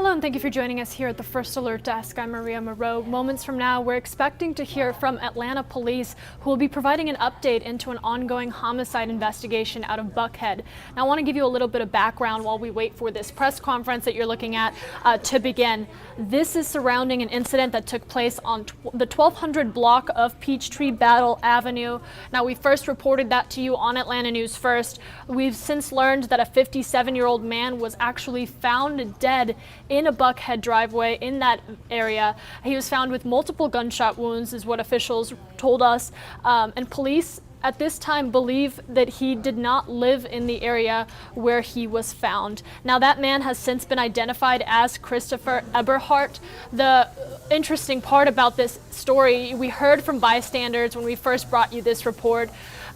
Hello and thank you for joining us here at the First Alert Desk. I'm Maria Moreau. Moments from now, we're expecting to hear from Atlanta police, who will be providing an update into an ongoing homicide investigation out of Buckhead. Now, I want to give you a little bit of background while we wait for this press conference that you're looking at to begin. This is surrounding an incident that took place on the 1200 block of Peachtree Battle Avenue. Now, we first reported that to you on Atlanta News First. We've since learned that a 57-year-old man was actually found dead in a Buckhead driveway in that area. He was found with multiple gunshot wounds, is what officials told us, and police at this time believe that he did not live in the area where he was found. Now, that man has since been identified as Christopher Eberhardt. The interesting part about this story, we heard from bystanders when we first brought you this report,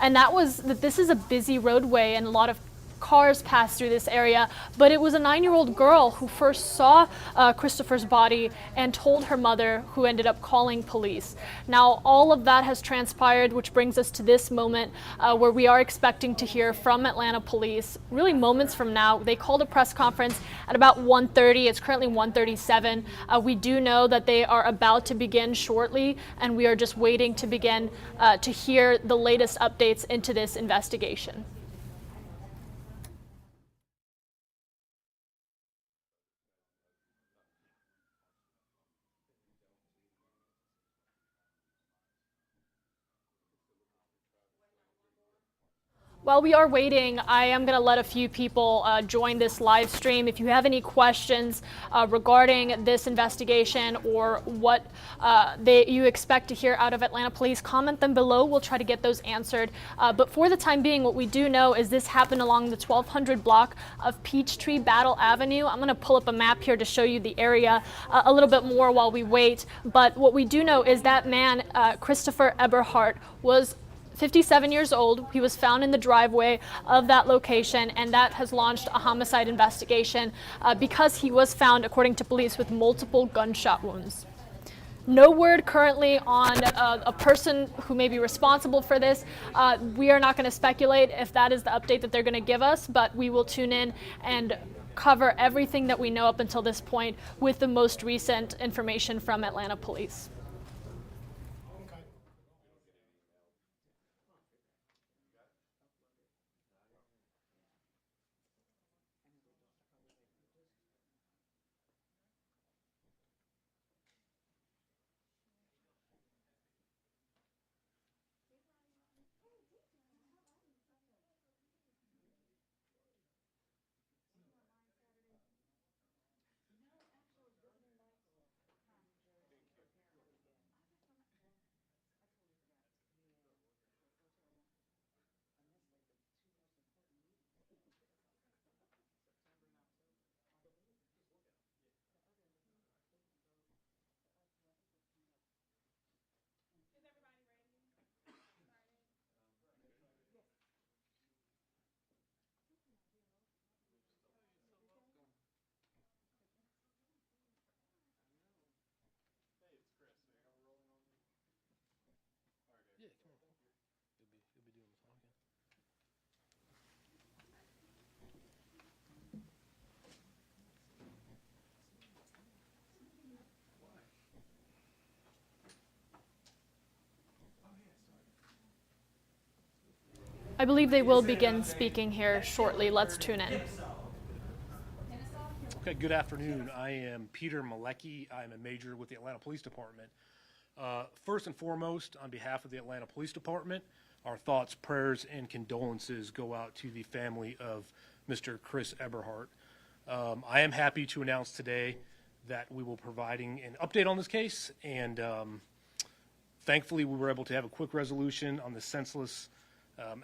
and that was that this is a busy roadway and a lot of cars pass through this area, but it was a 9-year-old girl who first saw Christopher's body and told her mother, who ended up calling police. Now, all of that has transpired, which brings us to this moment where we are expecting to hear from Atlanta police, really moments from now. They called a press conference at about 1:30. It's currently 1:37. We do know that they are about to begin shortly, and we are just waiting to begin to hear the latest updates into this investigation. While we are waiting, I am going to let a few people join this live stream. If you have any questions regarding this investigation or what you expect to hear out of Atlanta police, comment them below. We'll try to get those answered. But for the time being, what we do know is this happened along the 1200 block of Peachtree Battle Avenue. I'm going to pull up a map here to show you the area a little bit more while we wait. But what we do know is that man, Christopher Eberhardt, was 57 years old. He was found in the driveway of that location, and that has launched a homicide investigation because he was found, according to police, with multiple gunshot wounds. No word currently on a person who may be responsible for this. We are not going to speculate if that is the update that they're going to give us, but we will tune in and cover everything that we know up until this point with the most recent information from Atlanta police. I believe they will begin speaking here shortly. Let's tune in. Okay, good afternoon. I am Peter Malecki. I'm a major with the Atlanta Police Department. First and foremost, on behalf of the Atlanta Police Department, our thoughts, prayers, and condolences go out to the family of Mr. Chris Eberhardt. I am happy to announce today that we will be providing an update on this case, and thankfully we were able to have a quick resolution on the senseless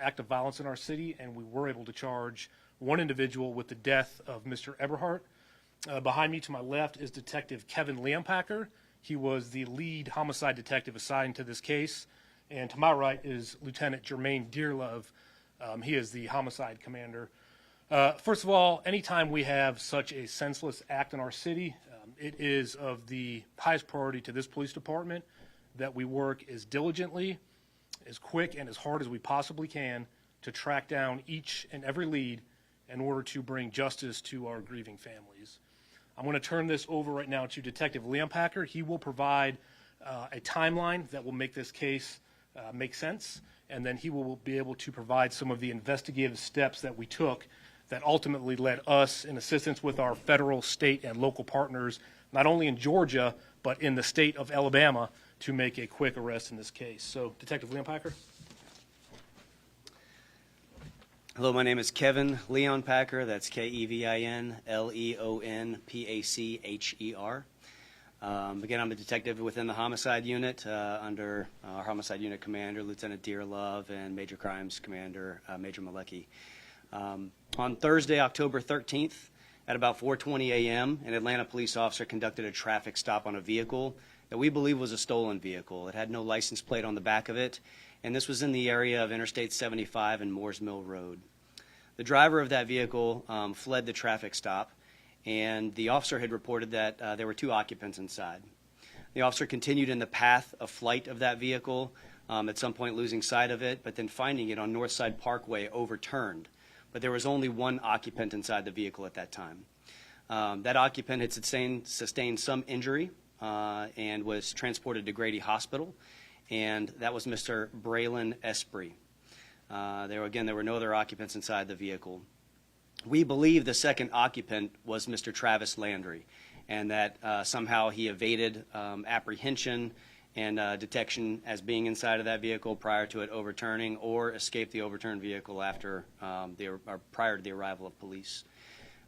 act of violence in our city, and we were able to charge one individual with the death of Mr. Eberhardt. Behind me to my left is Detective Kevin Lampacker. He was the lead homicide detective assigned to this case. And to my right is Lieutenant Jermaine Dearlove. He is the homicide commander. First of all, anytime we have such a senseless act in our city, it is of the highest priority to this police department that we work as diligently, as quick, and as hard as we possibly can to track down each and every lead in order to bring justice to our grieving families. I'm going to turn this over right now to Detective Leon Packer. He will provide a timeline that will make this case make sense, and then he will be able to provide some of the investigative steps that we took that ultimately led us, in assistance with our federal, state, and local partners, not only in Georgia, but in the state of Alabama, to make a quick arrest in this case. So, Detective Leon Packer. Hello, my name is Kevin Leon Packer. That's KEVIN-LEONPACHER. Again, I'm a detective within the homicide unit under our homicide unit commander, Lieutenant Dearlove, and Major Crimes Commander, Major Malecki. On Thursday, October 13th, at about 4:20 a.m., an Atlanta police officer conducted a traffic stop on a vehicle that we believe was a stolen vehicle. It had no license plate on the back of it, and this was in the area of Interstate 75 and Moores Mill Road. The driver of that vehicle fled the traffic stop, and the officer had reported that there were 2 occupants inside. The officer continued in the path of flight of that vehicle, at some point losing sight of it, but then finding it on Northside Parkway overturned. But there was only 1 occupant inside the vehicle at that time. That occupant had sustained some injury and was transported to Grady Hospital, and that was Mr. Braylon Esprit. There were no other occupants inside the vehicle. We believe the second occupant was Mr. Travis Landry, and that somehow he evaded apprehension and detection as being inside of that vehicle prior to it overturning, or escaped the overturned vehicle after prior to the arrival of police.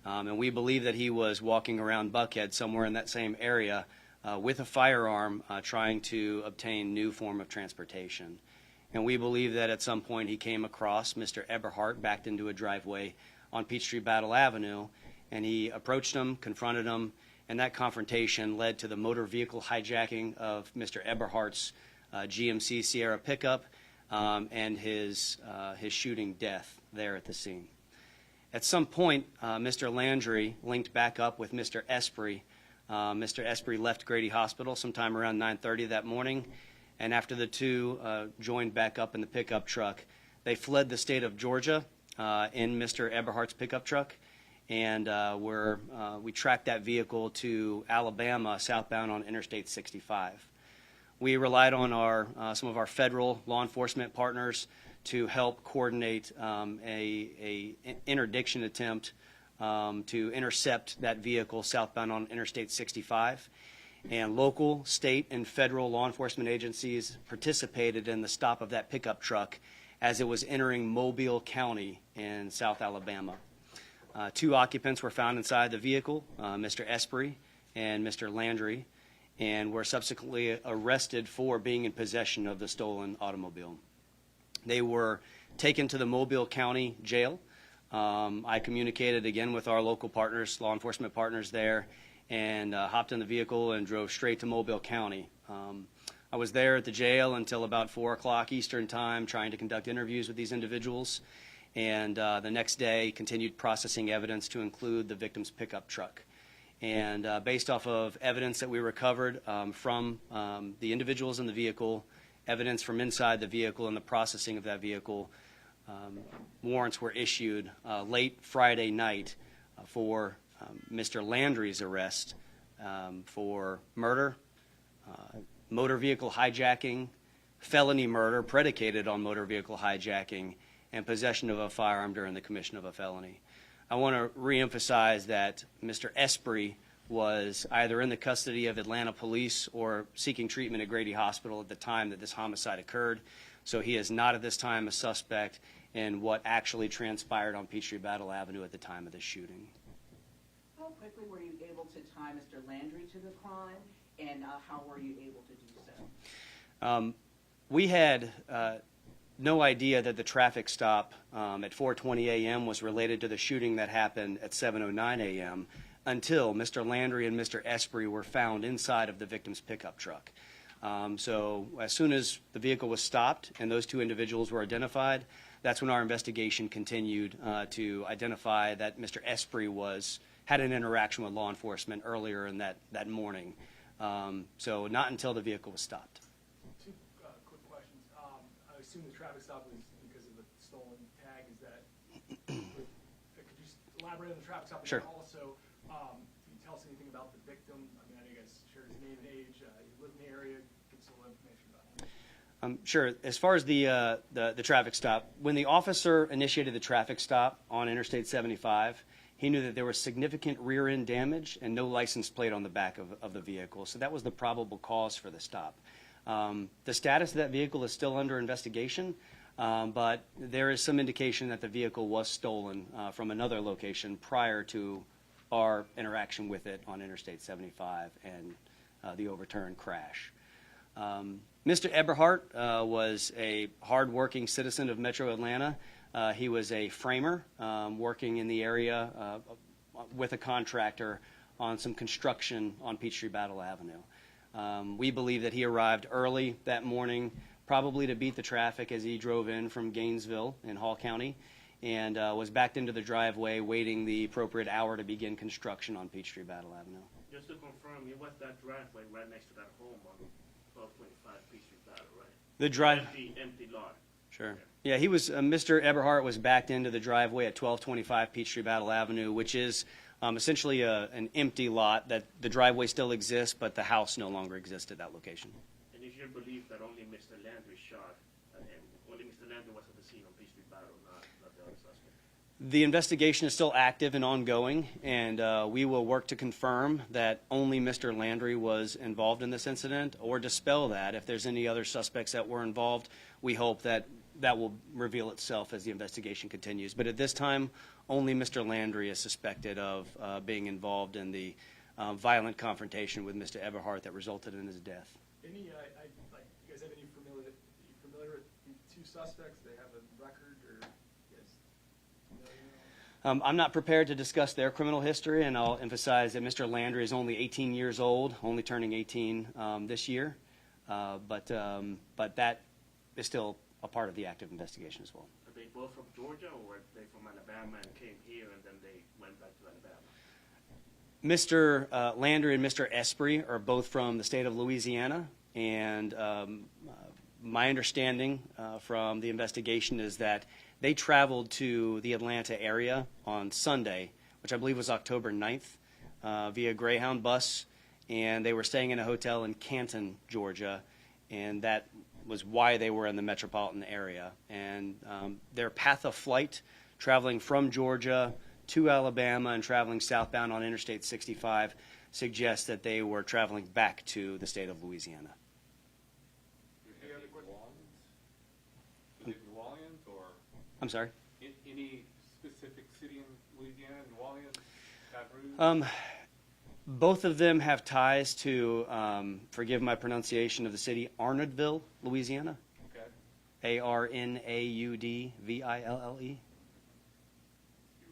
And we believe that he was walking around Buckhead, somewhere in that same area, with a firearm, trying to obtain new form of transportation. And we believe that at some point he came across Mr. Eberhardt backed into a driveway on Peachtree Battle Avenue, and he approached him, confronted him, and that confrontation led to the motor vehicle hijacking of Mr. Eberhardt's GMC Sierra pickup and his shooting death there at the scene. At some point, Mr. Landry linked back up with Mr. Esprit. Mr. Esprit left Grady Hospital sometime around 9:30 that morning, and after the 2 joined back up in the pickup truck, they fled the state of Georgia in Mr. Eberhardt's pickup truck, and we tracked that vehicle to Alabama, southbound on Interstate 65. We relied on some of our federal law enforcement partners to help coordinate a interdiction attempt to intercept that vehicle southbound on Interstate 65. And local, state, and federal law enforcement agencies participated in the stop of that pickup truck as it was entering Mobile County in South Alabama. 2 occupants were found inside the vehicle, Mr. Esprit and Mr. Landry, and were subsequently arrested for being in possession of the stolen automobile. They were taken to the Mobile County Jail. I communicated again with our local partners, law enforcement partners there, and hopped in the vehicle and drove straight to Mobile County. I was there at the jail until about 4 o'clock Eastern time, trying to conduct interviews with these individuals, and the next day continued processing evidence to include the victim's pickup truck. And based off of evidence that we recovered from the individuals in the vehicle, evidence from inside the vehicle and the processing of that vehicle, warrants were issued late Friday night for Mr. Landry's arrest for murder, motor vehicle hijacking, felony murder predicated on motor vehicle hijacking, and possession of a firearm during the commission of a felony. I want to reemphasize that Mr. Esprit was either in the custody of Atlanta police or seeking treatment at Grady Hospital at the time that this homicide occurred. So he is not at this time a suspect in what actually transpired on Peachtree Battle Avenue at the time of the shooting. How quickly were you able to tie Mr. Landry to the crime, and how were you able to do so? We had no idea that the traffic stop at 4:20 a.m. was related to the shooting that happened at 7:09 a.m. until Mr. Landry and Mr. Esprit were found inside of the victim's pickup truck. So as soon as the vehicle was stopped and those 2 individuals were identified, that's when our investigation continued to identify that Mr. Esprit had an interaction with law enforcement earlier in that morning. So not until the vehicle was stopped. 2 quick questions. I assume the traffic stop was because of the stolen tag. Is that? Could you elaborate on the traffic stop? Sure. And also, tell us anything about the victim? I mean, I know you guys shared his name and age. You live in the area. Give us a little information about him. Sure. As far as the traffic stop, when the officer initiated the traffic stop on Interstate 75, he knew that there was significant rear end damage and no license plate on the back of the vehicle. So that was the probable cause for the stop. The status of that vehicle is still under investigation, but there is some indication that the vehicle was stolen from another location prior to our interaction with it on Interstate 75 and the overturned crash. Mr. Eberhardt was a hardworking citizen of Metro Atlanta. He was a framer working in the area with a contractor on some construction on Peachtree Battle Avenue. We believe that he arrived early that morning, probably to beat the traffic as he drove in from Gainesville in Hall County, and was backed into the driveway waiting the appropriate hour to begin construction on Peachtree Battle Avenue. Just to confirm, it was that driveway right next to that home on 1225 Peachtree Battle, right? The drive. Empty lot. Sure. Yeah, he was. Mr. Eberhardt was backed into the driveway at 1225 Peachtree Battle Avenue, which is essentially an empty lot. That the driveway still exists, but the house no longer exists at that location. And is your belief that only Mr. Landry shot, and only Mr. Landry was at the scene on Peachtree Battle, not the other suspect? The investigation is still active and ongoing, and we will work to confirm that only Mr. Landry was involved in this incident, or dispel that. If there's any other suspects that were involved, we hope that will reveal itself as the investigation continues. But at this time, only Mr. Landry is suspected of being involved in the violent confrontation with Mr. Eberhardt that resulted in his death. Any, you guys have any familiar with the two suspects? They have a record, or you guys familiar? I'm not prepared to discuss their criminal history, and I'll emphasize that Mr. Landry is only 18 years old, only turning 18 this year. But that is still a part of the active investigation as well. Are they both from Georgia, or were they from Alabama and came here and then they went back to Alabama? Mr. Landry and Mr. Esprit are both from the state of Louisiana, and my understanding from the investigation is that they traveled to the Atlanta area on Sunday, which I believe was October 9th, via Greyhound bus, and they were staying in a hotel in Canton, Georgia, and that was why they were in the metropolitan area. And their path of flight, traveling from Georgia to Alabama and traveling southbound on Interstate 65, suggests that they were traveling back to the state of Louisiana. New Orleans, or I'm sorry? any specific city in Louisiana, New Orleans, Baton Rouge? Both of them have ties to, forgive my pronunciation of the city, Arnaudville, Louisiana. Okay. Arnaudville. You're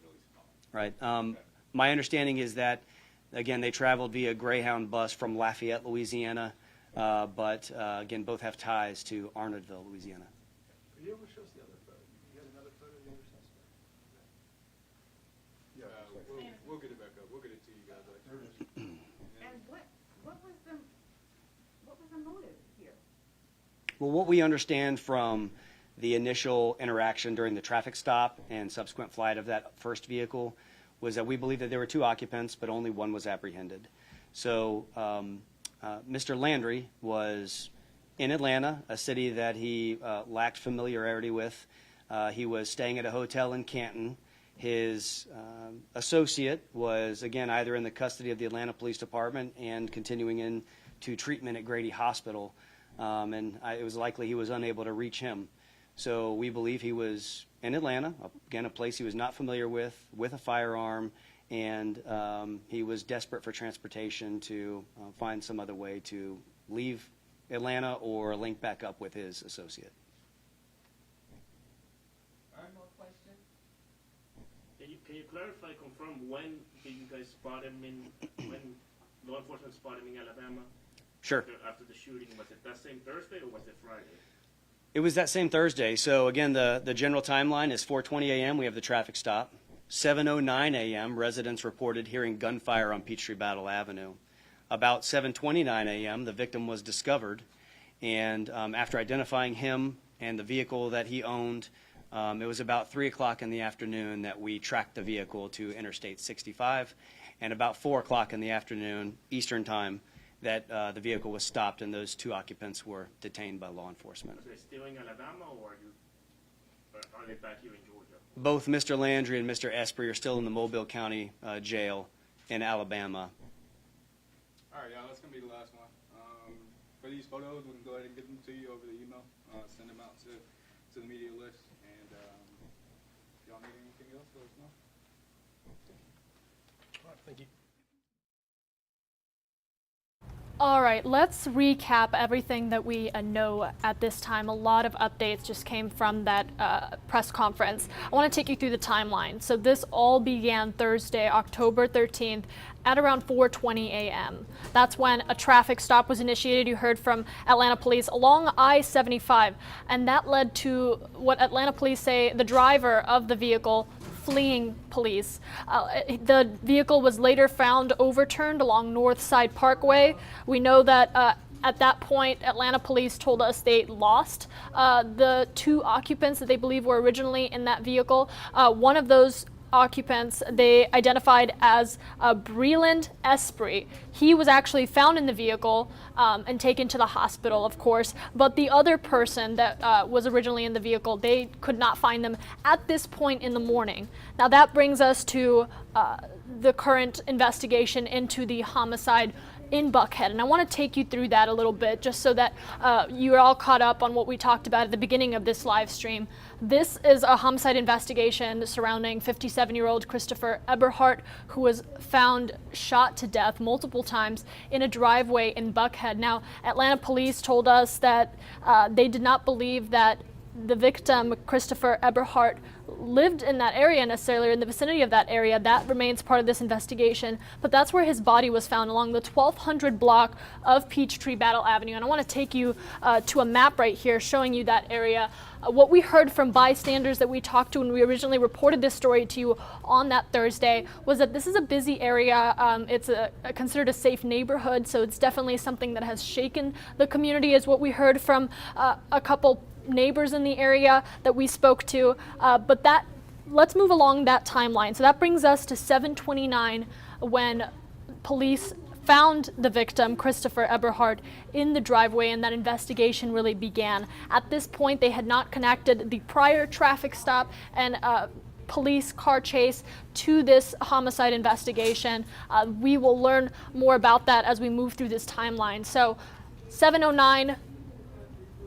really small. Right. Okay. My understanding is that, again, they traveled via Greyhound bus from Lafayette, Louisiana, but again, both have ties to Arnaudville, Louisiana. Could you ever show us the other photo? You got another photo of the other suspect? Yeah, we'll get it back up. We'll get it to you guys. And what was the motive here? Well, what we understand from the initial interaction during the traffic stop and subsequent flight of that first vehicle was that we believe that there were two occupants, but only one was apprehended. So Mr. Landry was in Atlanta, a city that he lacked familiarity with. He was staying at a hotel in Canton. His associate was, again, either in the custody of the Atlanta Police Department and continuing into treatment at Grady Hospital, and it was likely he was unable to reach him. So we believe he was in Atlanta, again, a place he was not familiar with a firearm, and he was desperate for transportation to find some other way to leave Atlanta or link back up with his associate. More questions? Can you clarify, confirm, when did you guys spot him when law enforcement spotted him in Alabama? Sure. After the shooting, was it that same Thursday or was it Friday? It was that same Thursday. So again, the general timeline is 4:20 a.m. We have the traffic stop. 7:09 a.m. residents reported hearing gunfire on Peachtree Battle Avenue. About 7:29 a.m. the victim was discovered, and after identifying him and the vehicle that he owned, it was about 3 o'clock in the afternoon that we tracked the vehicle to Interstate 65, and about 4 o'clock in the afternoon, Eastern Time, that the vehicle was stopped and those 2 occupants were detained by law enforcement. Are they still in Alabama, or are they back here in Georgia? Both Mr. Landry and Mr. Esprit are still in the Mobile County Jail in Alabama. All right, yeah, that's going to be the last one. For these photos, we can go ahead and get them to you over the email, send them out to the media list, and if y'all need anything else, let us know. All right, thank you. All right, let's recap everything that we know at this time. A lot of updates just came from that press conference. I want to take you through the timeline. So this all began Thursday, October 13th at around 4:20 a.m. That's when a traffic stop was initiated. You heard from Atlanta police along I-75, and that led to what Atlanta police say the driver of the vehicle fleeing police. The vehicle was later found overturned along Northside Parkway. We know that at that point, Atlanta police told us they lost the 2 occupants that they believe were originally in that vehicle. One of those occupants they identified as Breland Esprit. He was actually found in the vehicle and taken to the hospital, of course, but the other person that was originally in the vehicle, they could not find them at this point in the morning. Now that brings us to the current investigation into the homicide in Buckhead, and I want to take you through that a little bit just so that you're all caught up on what we talked about at the beginning of this live stream. This is a homicide investigation surrounding 57-year-old Christopher Eberhardt, who was found shot to death multiple times in a driveway in Buckhead. Now, Atlanta police told us that they did not believe that the victim, Christopher Eberhardt, lived in that area necessarily, or in the vicinity of that area. That remains part of this investigation, but that's where his body was found, along the 1200 block of Peachtree Battle Avenue. And I want to take you to a map right here showing you that area. What we heard from bystanders that we talked to when we originally reported this story to you on that Thursday was that this is a busy area. It's considered a safe neighborhood, so it's definitely something that has shaken the community, is what we heard from a couple neighbors in the area that we spoke to. But let's move along that timeline. So that brings us to 7:29 when police found the victim, Christopher Eberhardt, in the driveway, and that investigation really began. At this point, they had not connected the prior traffic stop and police car chase to this homicide investigation. We will learn more about that as we move through this timeline. So 7:09,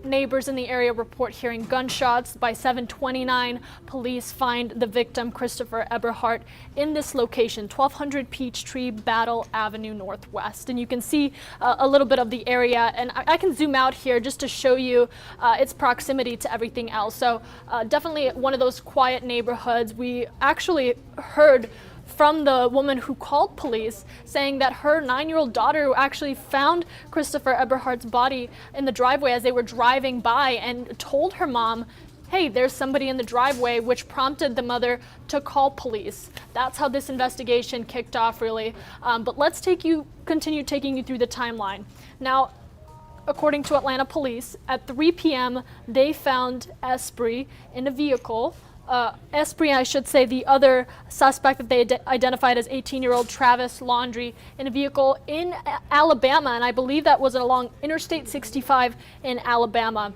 neighbors in the area report hearing gunshots. By 7:29, police find the victim, Christopher Eberhardt, in this location, 1200 Peachtree Battle Avenue Northwest. And you can see a little bit of the area, and I can zoom out here just to show you its proximity to everything else. So definitely one of those quiet neighborhoods. We actually heard from the woman who called police saying that her 9-year-old daughter actually found Christopher Eberhardt's body in the driveway as they were driving by, and told her mom, hey, there's somebody in the driveway, which prompted the mother to call police. That's how this investigation kicked off, really. But let's continue taking you through the timeline. Now, according to Atlanta police, at 3 p.m., they found Esprit in a vehicle. Esprit, I should say, the other suspect that they identified as 18-year-old Travis Laundrie, in a vehicle in Alabama, and I believe that was along Interstate 65 in Alabama.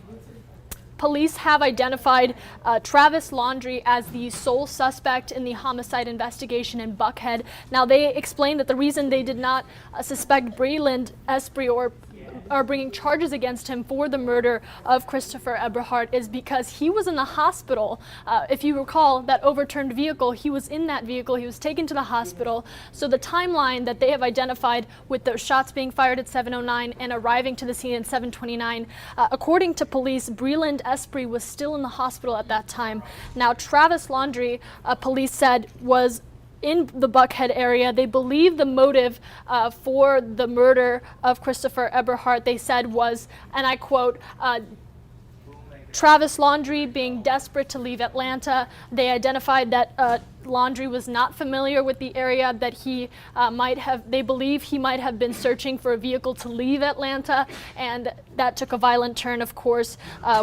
Police have identified Travis Laundrie as the sole suspect in the homicide investigation in Buckhead. Now, they explained that the reason they did not suspect Breland Esprit or are bringing charges against him for the murder of Christopher Eberhardt is because he was in the hospital. If you recall, that overturned vehicle, he was in that vehicle, he was taken to the hospital. So the timeline that they have identified, with the shots being fired at 7:09 and arriving to the scene at 7:29, according to police, Breland Esprit was still in the hospital at that time. Now, Travis Laundrie, police said, was in the Buckhead area. They believe the motive for the murder of Christopher Eberhardt, they said, was, and I quote, Travis Laundrie being desperate to leave Atlanta. They identified that Laundrie was not familiar with the area, that he they believe he might have been searching for a vehicle to leave Atlanta, and that took a violent turn, of course,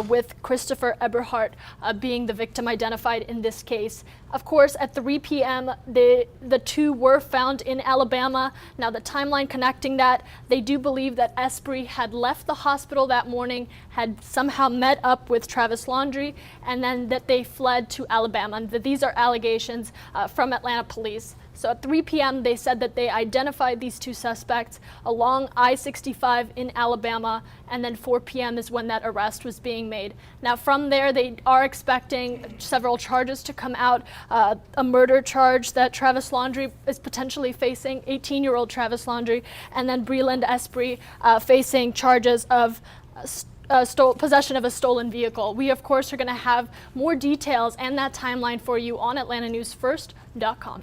with Christopher Eberhardt being the victim identified in this case. Of course, at 3 p.m., the two were found in Alabama. Now, the timeline connecting that, they do believe that Esprit had left the hospital that morning, had somehow met up with Travis Laundrie, and then that they fled to Alabama. And these are allegations from Atlanta police. So at 3 p.m., they said that they identified these two suspects along I-65 in Alabama, and then 4 p.m. is when that arrest was being made. Now, from there, they are expecting several charges to come out. A murder charge that Travis Laundrie is potentially facing, 18-year-old Travis Laundrie, and then Breland Esprit facing charges of possession of a stolen vehicle. We, of course, are going to have more details and that timeline for you on AtlantaNewsFirst.com.